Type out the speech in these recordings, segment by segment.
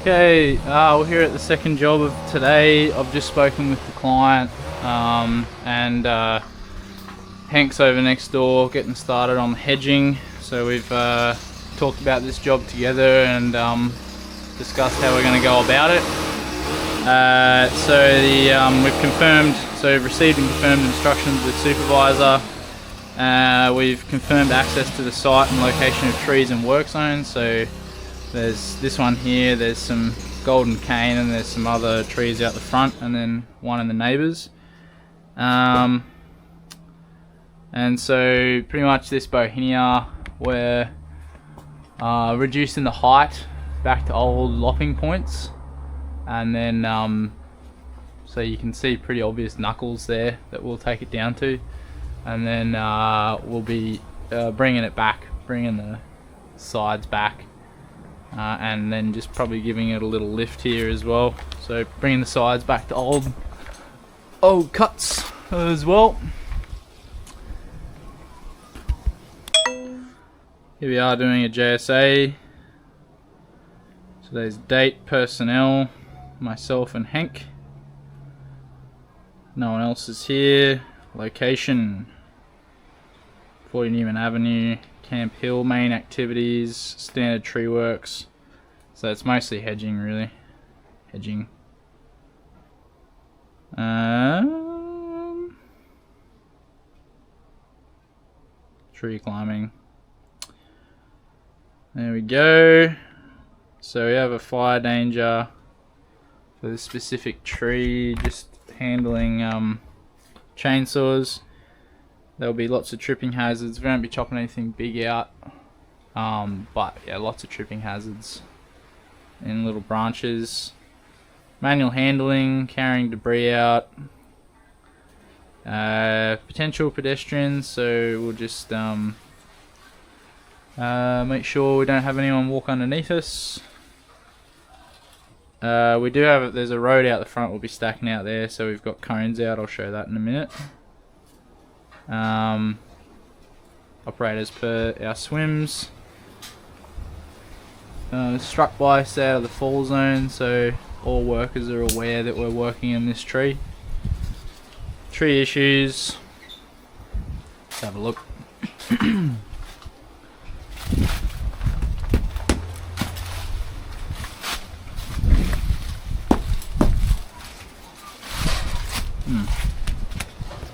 Okay, we're here at the second job of today. I've just spoken with the client and Hank's over next door getting started on hedging. So we've talked about this job together and discussed how we're going to go about it. We've received and confirmed instructions with supervisor. We've confirmed access to the site and location of trees and work zones. So there's this one here, there's some golden cane, and there's some other trees out the front, and then one in the neighbours. And so pretty much this Bauhinia, we're reducing the height back to old lopping points, and then so you can see pretty obvious knuckles there that we'll take it down to, and then we'll be bringing it back, bringing the sides back. And then just probably giving it a little lift here as well. So bringing the sides back to old cuts as well. Here we are doing a JSA. Today's date, personnel, myself and Hank. No one else is here. Location, 40 Newman Avenue. Camp Hill, main activities, standard tree works. So it's mostly hedging, really. Hedging. Tree climbing. There we go. So we have a fire danger for this specific tree, just handling chainsaws. There'll be lots of tripping hazards. We won't be chopping anything big out, but yeah, lots of tripping hazards in little branches. Manual handling, carrying debris out. Potential pedestrians, so we'll just make sure we don't have anyone walk underneath us. We do have, there's a road out the front we'll be stacking out there, so we've got cones out. I'll show that in a minute. Operators per our swims. Struck by us out of the fall zone, so all workers are aware that we're working in this tree. Tree issues. Let's have a look.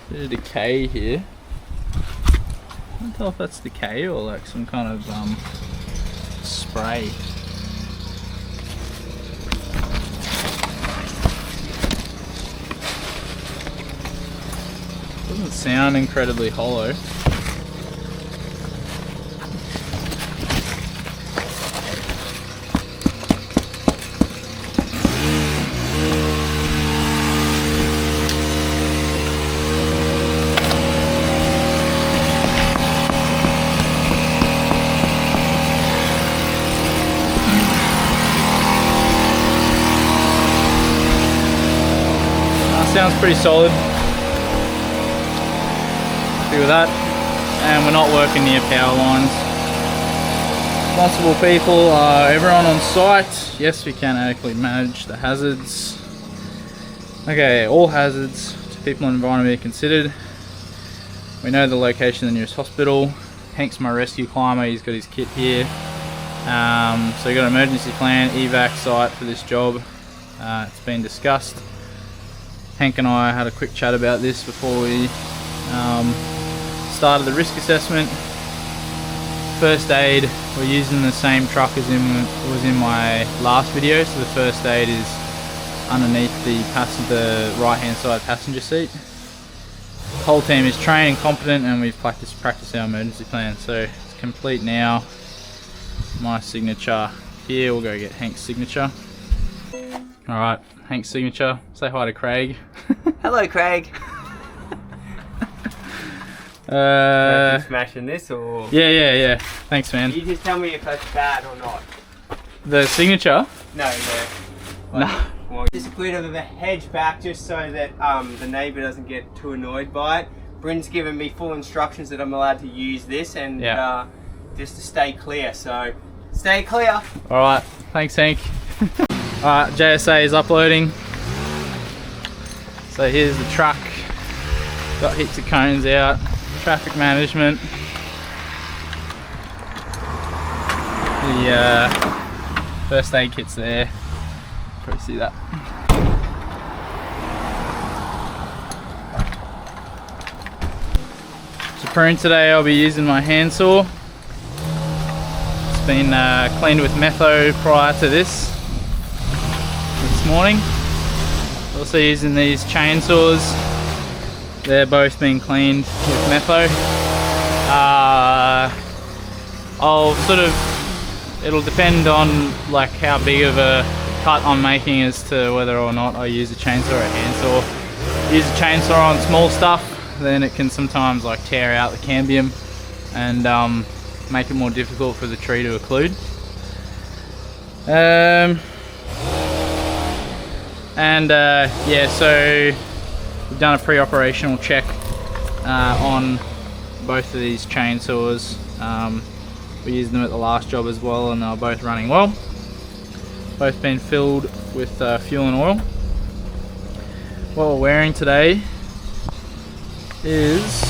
Bit of decay here. I can't tell if that's decay or like some kind of spray. Doesn't sound incredibly hollow. Sounds pretty solid. Happy with that. And we're not working near power lines. Responsible people are everyone on site. Yes, we can adequately manage the hazards. Okay, all hazards to people and environment be considered. We know the location of the nearest hospital. Hank's my rescue climber, he's got his kit here. So we got an emergency plan, evac site for this job. It's been discussed. Hank and I had a quick chat about this before we started the risk assessment. First aid, we're using the same truck as was in my last video, so the first aid is underneath the right hand side passenger seat. The whole team is trained and competent, and we've practiced our emergency plan, so it's complete now. My signature here, we'll go get Hank's signature. Alright, Hank's signature. Say hi to Craig. Hello, Craig. Smashing this or? Yeah. Thanks, man. You just tell me if that's bad or not. The signature? No. No. Well, just a bit of a hedge back just so that the neighbour doesn't get too annoyed by it. Bryn's given me full instructions that I'm allowed to use this and just to stay clear. So stay clear. Alright, thanks Hank. Alright, JSA is uploading. So here's the truck. Got heaps of cones out. Traffic management. The first aid kit's there. Probably see that. To prune today, I'll be using my handsaw. It's been cleaned with metho prior to this morning. Also using these chainsaws. They're both being cleaned with metho. It'll depend on like how big of a cut I'm making as to whether or not I use a chainsaw or a handsaw. Use a chainsaw on small stuff, then it can sometimes like tear out the cambium and make it more difficult for the tree to occlude. Yeah, so we've done a pre-operational check on both of these chainsaws. We used them at the last job as well, and they were both running well. Both been filled with fuel and oil. What we're wearing today is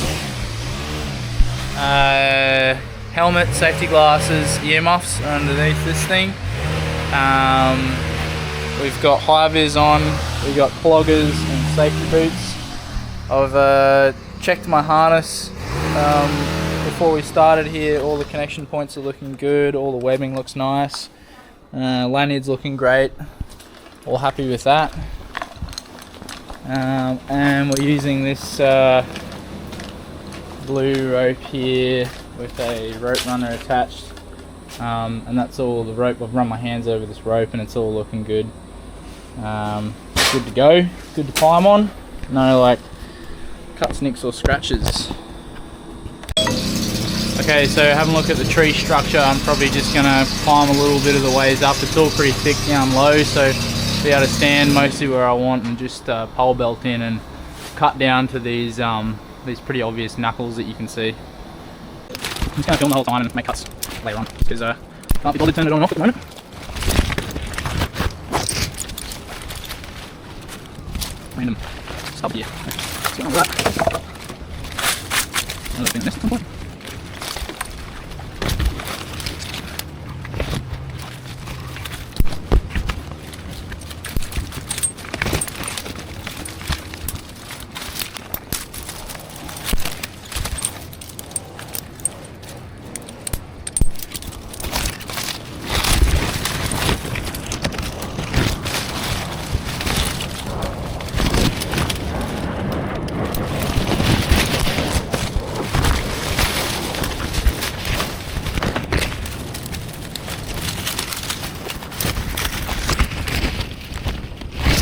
helmet, safety glasses, earmuffs are underneath this thing. We've got high vis on, we've got cloggers and safety boots. I've checked my harness before we started here. All the connection points are looking good, all the webbing looks nice, lanyard's looking great, all happy with that. And we're using this blue rope here with a rope runner attached, and that's all the rope. I've run my hands over this rope and it's all looking good. Good to go, good to climb on, no like cuts, nicks or scratches. Okay, so having a look at the tree structure, I'm probably just going to climb a little bit of the ways up. It's all pretty thick down low, so be able to stand mostly where I want and just pole belt in and cut down to these pretty obvious knuckles that you can see. I'm just going to film the whole time and make cuts later on because I can't be bothered turning it on and off at the moment. Random stuff here. What's going on with that? Another thing on this at some point.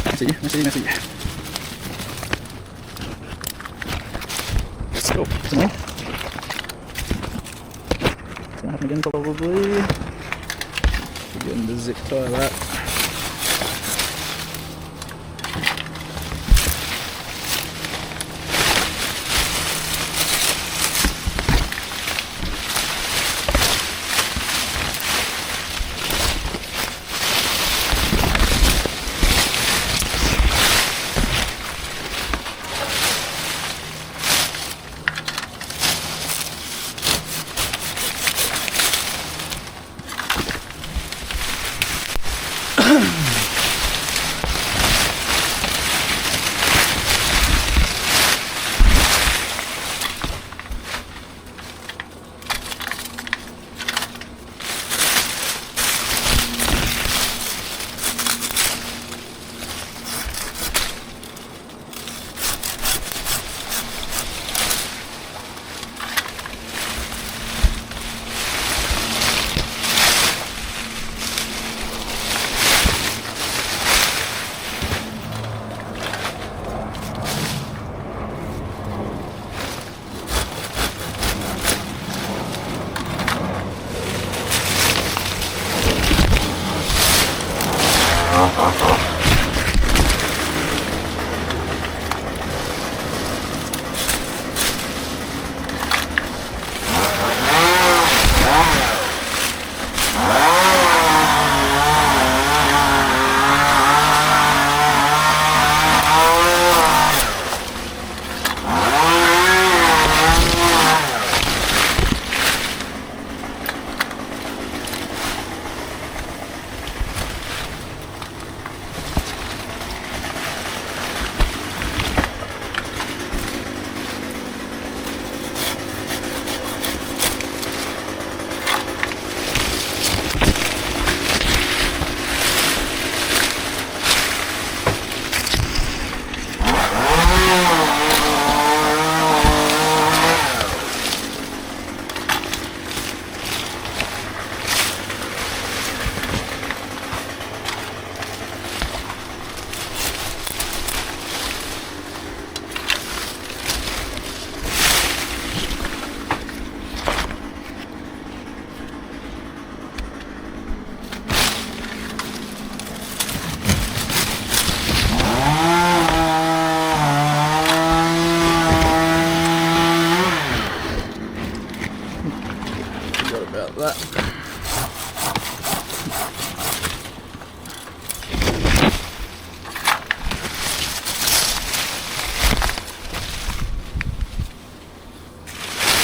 Let's see. Let's go. Some rain. It's gonna happen again probably. Getting the zip tie of that.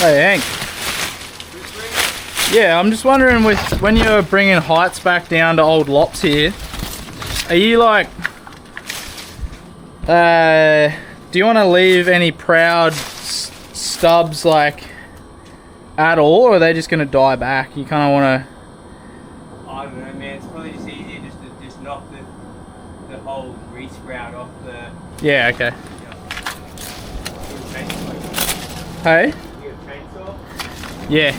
Hey Hank. Yeah, I'm just wondering with when you're bringing heights back down to old lops here, are you like, do you want to leave any proud stubs like at all, or are they just going to die back? You kind of want to... I don't know, man. It's probably just easier just to just knock the whole re-sprout off the... Yeah, okay. Yeah. Hey? You got a chainsaw? Yeah.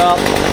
up.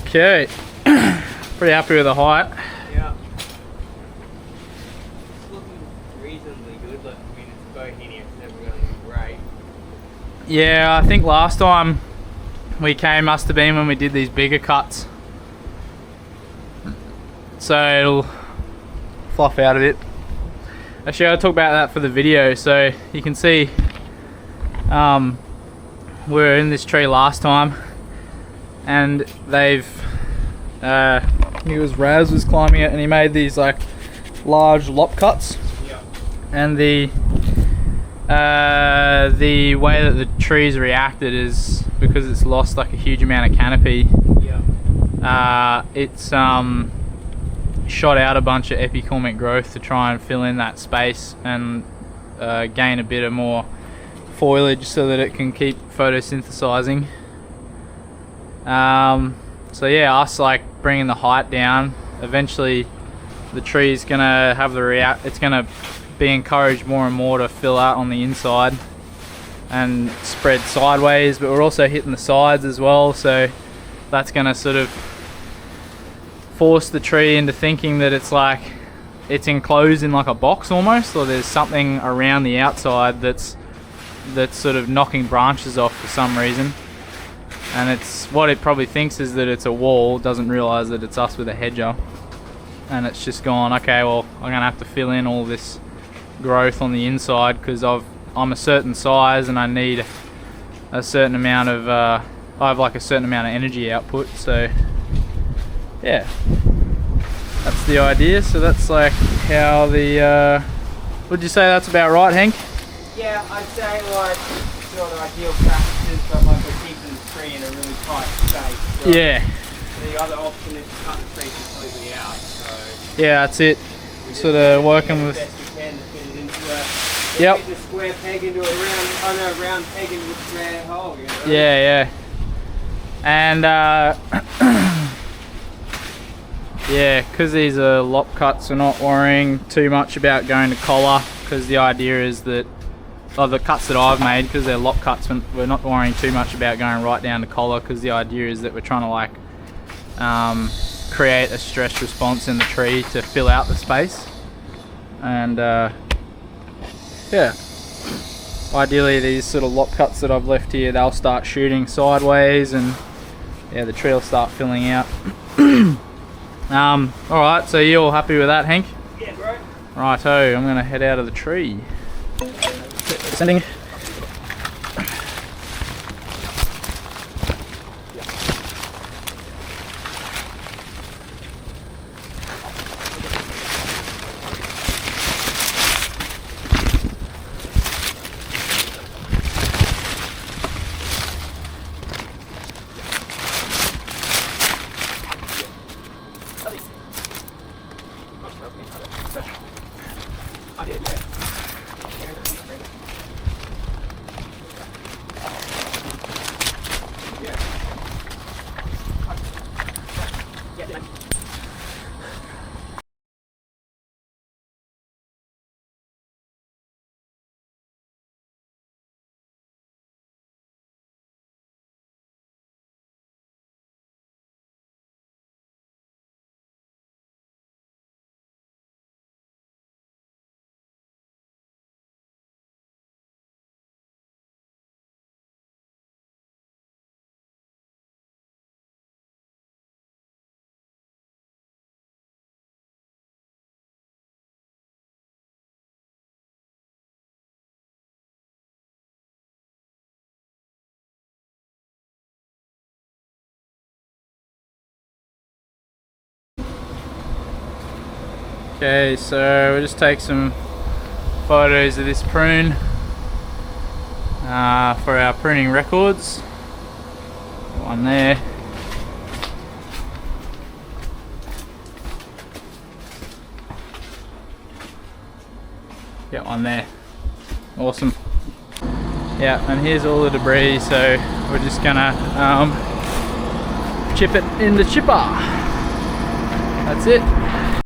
Okay, pretty happy with the height. Yeah. It's looking reasonably good, but I mean, it's Bauhinia, it's never going to be great. Yeah, I think last time we came must have been when we did these bigger cuts. So it'll fluff out a bit. Actually, I'll talk about that for the video. So you can see we were in this tree last time, and they've Raz was climbing it, and he made these like large lop cuts. Yeah. And the way that the tree's reacted is because it's lost like a huge amount of canopy. Yeah. It's shot out a bunch of epicormic growth to try and fill in that space and gain a bit of more foliage so that it can keep photosynthesizing. So yeah, us like bringing the height down, eventually the tree's gonna have it's gonna be encouraged more and more to fill out on the inside and spread sideways, but we're also hitting the sides as well, so that's gonna sort of force the tree into thinking that it's like it's enclosed in like a box almost, or there's something around the outside that's sort of knocking branches off for some reason. And it's what it probably thinks is that it's a wall, doesn't realize that it's us with a hedger, and it's just gone, okay, well I'm gonna have to fill in all this growth on the inside because I'm a certain size and I need a certain amount of I have like a certain amount of energy output. So yeah, that's the idea. So that's like how the would you say that's about right, Hank? Yeah, I'd say like it's not ideal practices, but like we're keeping the tree in a really tight space. Right? Yeah. The other option is to cut the tree completely out. So yeah, that's it. Sort of working with. Best we can to fit it into a. Yep. Fit a square peg into a round peg into a square hole. You know? Yeah, yeah. And yeah, because these are lop cuts, we're not worrying too much about going to collar, because the idea is that, the cuts that I've made, because they're lop cuts, we're not worrying too much about going right down to collar, because the idea is that we're trying to like create a stress response in the tree to fill out the space. And yeah, ideally these sort of lop cuts that I've left here, they'll start shooting sideways, and yeah, the tree will start filling out. Alright, so you all happy with that, Hank? Yeah, bro. Righto, I'm gonna head out of the tree. Sending. Okay, so we'll just take some photos of this prune for our pruning records. One there. Get one there. Awesome. Yeah, and here's all the debris, so we're just gonna chip it in the chipper. That's it.